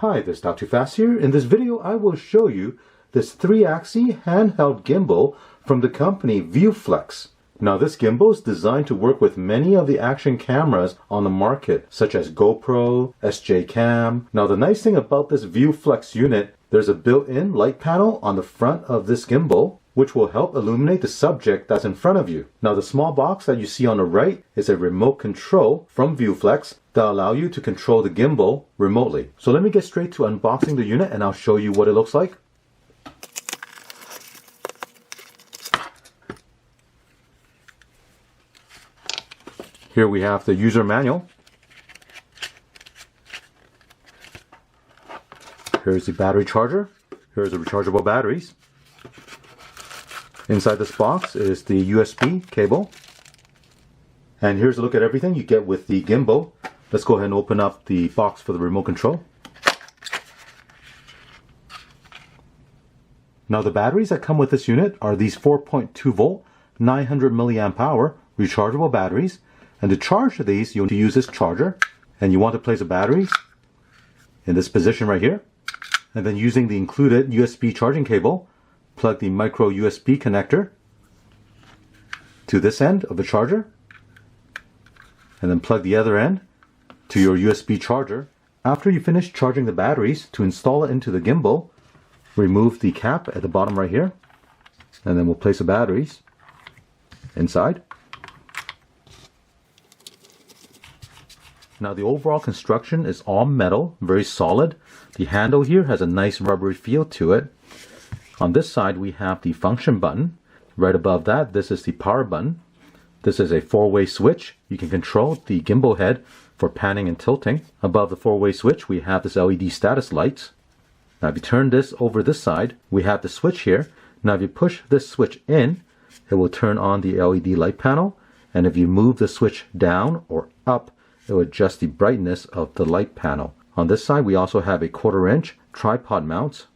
Hi, this is Dr. Fast here. In this video, I will show you this 3-axis handheld gimbal from the company ViewFlex. Now, this gimbal is designed to work with many of the action cameras on the market, such as GoPro, SJ-Cam. Now, the nice thing about this ViewFlex unit, there's a built-in light panel on the front of this gimbal, which will help illuminate the subject that's in front of you. Now, the small box that you see on the right is a remote control from ViewFlex that allow you to control the gimbal remotely. So let me get straight to unboxing the unit and I'll show you what it looks like. Here we have the user manual. Here's the battery charger. Here's the rechargeable batteries. Inside this box is the USB cable. And here's a look at everything you get with the gimbal. Let's go ahead and open up the box for the remote control. Now, the batteries that come with this unit are these 4.2 volt, 900 milliamp hour rechargeable batteries. And to charge these, you'll use this charger. And you want to place the batteries in this position right here. And then using the included USB charging cable, plug the micro USB connector to this end of the charger, and then plug the other end to your USB charger. After you finish charging the batteries, to install it into the gimbal, remove the cap at the bottom right here, and then we'll place the batteries inside. Now, the overall construction is all metal, very solid. The handle here has a nice rubbery feel to it. On this side, we have the function button. Right above that, this is the power button. This is a 4-way switch. You can control the gimbal head for panning and tilting. Above the 4-way switch, we have this LED status lights. Now, if you turn this over this side, we have the switch here. Now, if you push this switch in, it will turn on the LED light panel. And if you move the switch down or up, it will adjust the brightness of the light panel. On this side, we also have a 1/4-inch tripod mounts.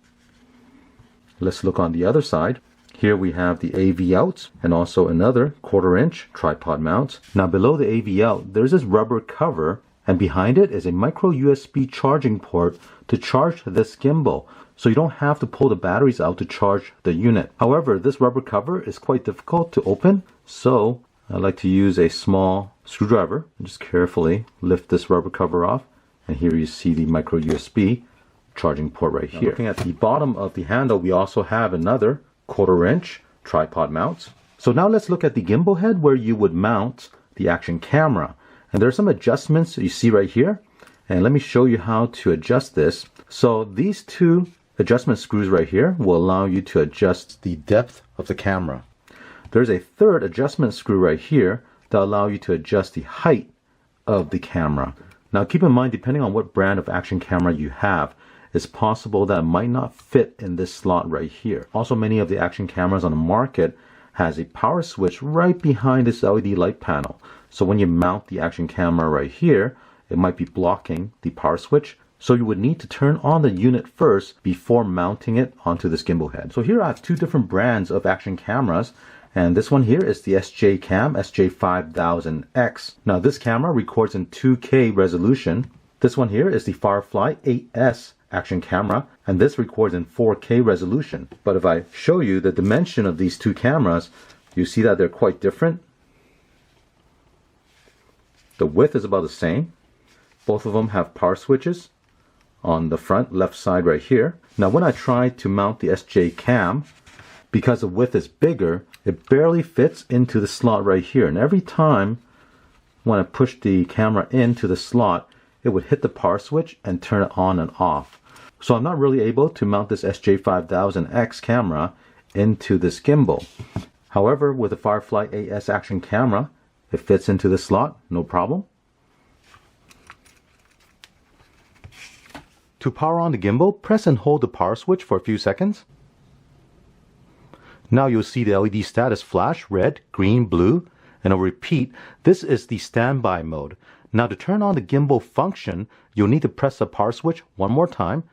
Let's look on the other side. Here we have the AV outs and also another 1/4-inch tripod mount. Now, below the AV out, there's this rubber cover, and behind it is a micro USB charging port to charge this gimbal. So you don't have to pull the batteries out to charge the unit. However, this rubber cover is quite difficult to open, so I like to use a small screwdriver and just carefully lift this rubber cover off. And here you see the micro USB charging port right here. Now, looking at the bottom of the handle, we also have another 1/4-inch tripod mount. So now let's look at the gimbal head where you would mount the action camera. And there are some adjustments you see right here. And let me show you how to adjust this. So these two adjustment screws right here will allow you to adjust the depth of the camera. There's a third adjustment screw right here that allow you to adjust the height of the camera. Now, keep in mind, depending on what brand of action camera you have, it's possible that it might not fit in this slot right here. Also, many of the action cameras on the market has a power switch right behind this LED light panel. So when you mount the action camera right here, it might be blocking the power switch. So you would need to turn on the unit first before mounting it onto this gimbal head. So here I have two different brands of action cameras. And this one here is the SJ-Cam SJ5000X. Now, this camera records in 2K resolution. This one here is the Firefly 8S action camera, and this records in 4K resolution. But if I show you the dimension of these two cameras, you see that they're quite different. The width is about the same. Both of them have power switches on the front left side right here. Now, when I try to mount the SJ-Cam, because the width is bigger, it barely fits into the slot right here. And every time when I push the camera into the slot, it would hit the power switch and turn it on and off. So I'm not really able to mount this SJ5000X camera into this gimbal. However, with the Firefly 8S action camera, it fits into the slot, no problem. To power on the gimbal, press and hold the power switch for a few seconds. Now you'll see the LED status flash, red, green, blue, and I'll repeat, this is the standby mode. Now, to turn on the gimbal function, you'll need to press the power switch one more time.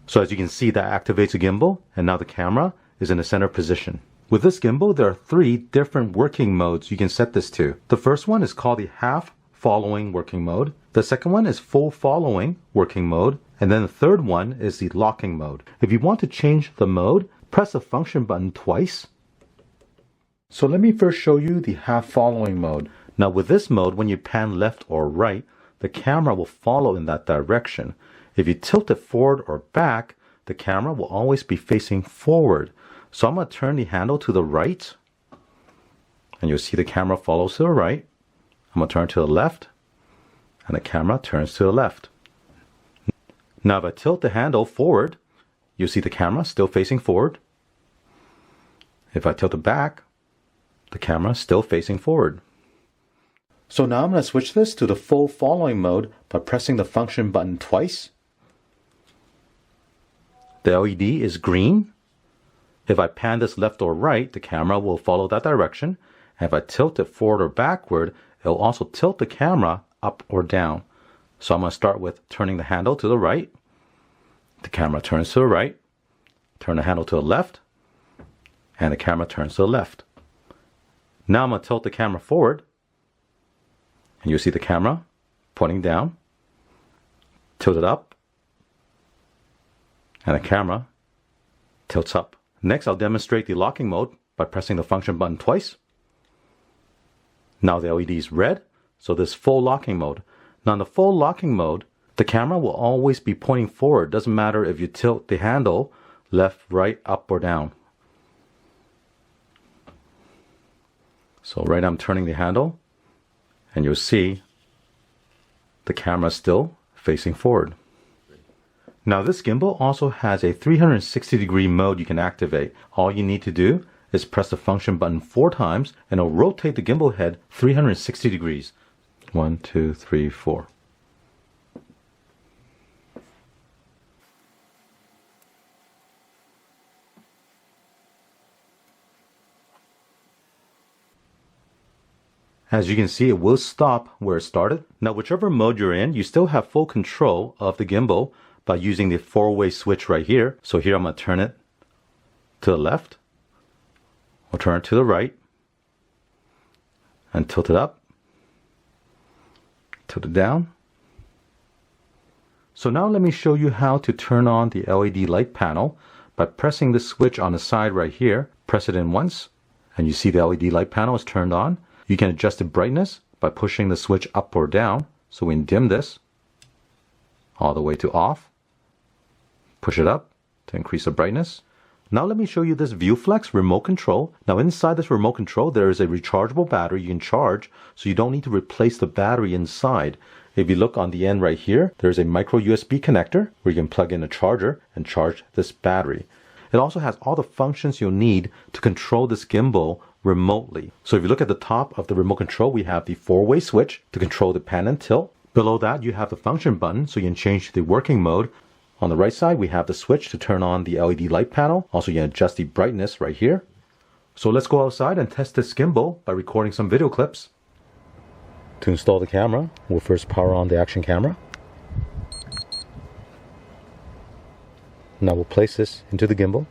So as you can see, that activates the gimbal, and now the camera is in the center position. With this gimbal, there are 3 different working modes you can set this to. The first one is called the half following working mode. The second one is full following working mode. And then the third one is the locking mode. If you want to change the mode, press the function button twice. So let me first show you the half following mode. Now with this mode, when you pan left or right, the camera will follow in that direction. If you tilt it forward or back, the camera will always be facing forward. So I'm going to turn the handle to the right, and you'll see the camera follows to the right. I'm going to turn to the left, and the camera turns to the left. Now if I tilt the handle forward, you'll see the camera still facing forward. If I tilt it back, the camera is still facing forward. So now I'm going to switch this to the full following mode by pressing the function button twice. The LED is green. If I pan this left or right, the camera will follow that direction. And if I tilt it forward or backward, it'll also tilt the camera up or down. So I'm going to start with turning the handle to the right. The camera turns to the right. Turn the handle to the left. And the camera turns to the left. Now I'm going to tilt the camera forward. And you'll see the camera pointing down. Tilt it up. And the camera tilts up. Next, I'll demonstrate the locking mode by pressing the function button twice. Now the LED is red, so this is full locking mode. Now in the full locking mode, the camera will always be pointing forward. Doesn't matter if you tilt the handle left, right, up, or down. So right now I'm turning the handle, and you'll see the camera is still facing forward. Now this gimbal also has a 360-degree mode you can activate. All you need to do is press the function button 4 times and it'll rotate the gimbal head 360 degrees. 1, 2, 3, 4. As you can see, it will stop where it started. Now whichever mode you're in, you still have full control of the gimbal by using the 4-way switch right here. So here I'm going to turn it to the left. I'll turn it to the right. And tilt it up. Tilt it down. So now let me show you how to turn on the LED light panel by pressing the switch on the side right here. Press it in once and you see the LED light panel is turned on. You can adjust the brightness by pushing the switch up or down. So we can dim this all the way to off. Push it up to increase the brightness. Now let me show you this ViewFlex remote control. Now inside this remote control there is a rechargeable battery you can charge, so you don't need to replace the battery inside. If you look on the end right here, there's a micro USB connector where you can plug in a charger and charge this battery. It also has all the functions you'll need to control this gimbal remotely. So if you look at the top of the remote control, we have the 4-way switch to control the pan and tilt. Below that you have the function button so you can change the working mode. On the right side, we have the switch to turn on the LED light panel. Also, you can adjust the brightness right here. So let's go outside and test this gimbal by recording some video clips. To install the camera, we'll first power on the action camera. Now we'll place this into the gimbal.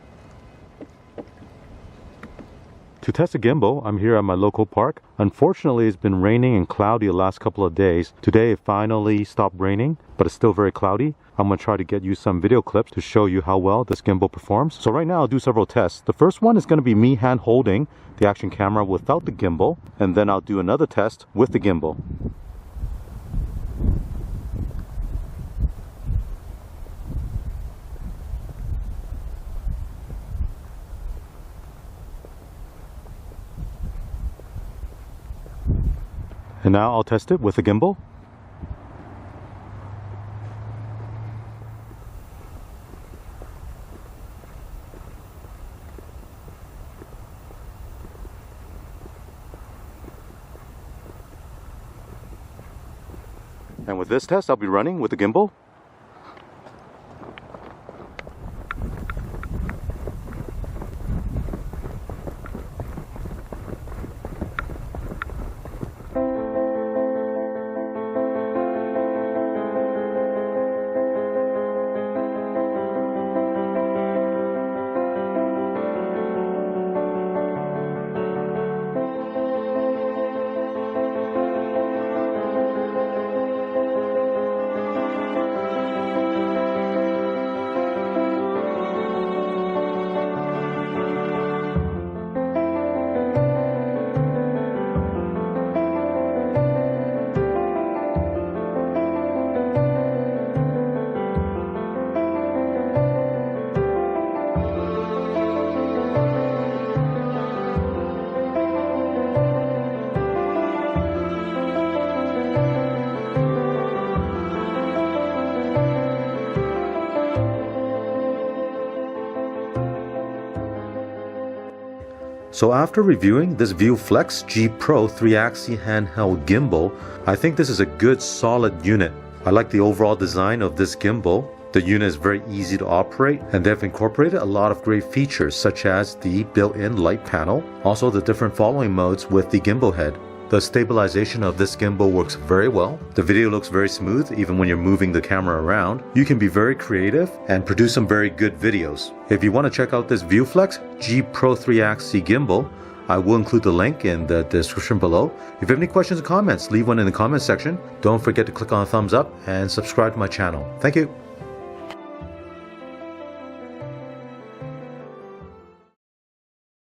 To test the gimbal, I'm here at my local park. Unfortunately, it's been raining and cloudy the last couple of days. Today it finally stopped raining, but it's still very cloudy. I'm going to try to get you some video clips to show you how well this gimbal performs. So right now I'll do several tests. The first one is going to be me hand holding the action camera without the gimbal, and then I'll do another test with the gimbal. And now I'll test it with the gimbal. And with this test, I'll be running with the gimbal. So after reviewing this ViewFlex G Pro 3-axis handheld gimbal, I think this is a good solid unit. I like the overall design of this gimbal. The unit is very easy to operate, and they've incorporated a lot of great features such as the built-in light panel, also the different following modes with the gimbal head. The stabilization of this gimbal works very well. The video looks very smooth even when you're moving the camera around. You can be very creative and produce some very good videos. If you want to check out this ViewFlex G Pro 3-axis gimbal, I will include the link in the description below. If you have any questions or comments, leave one in the comment section. Don't forget to click on the thumbs up and subscribe to my channel. Thank you.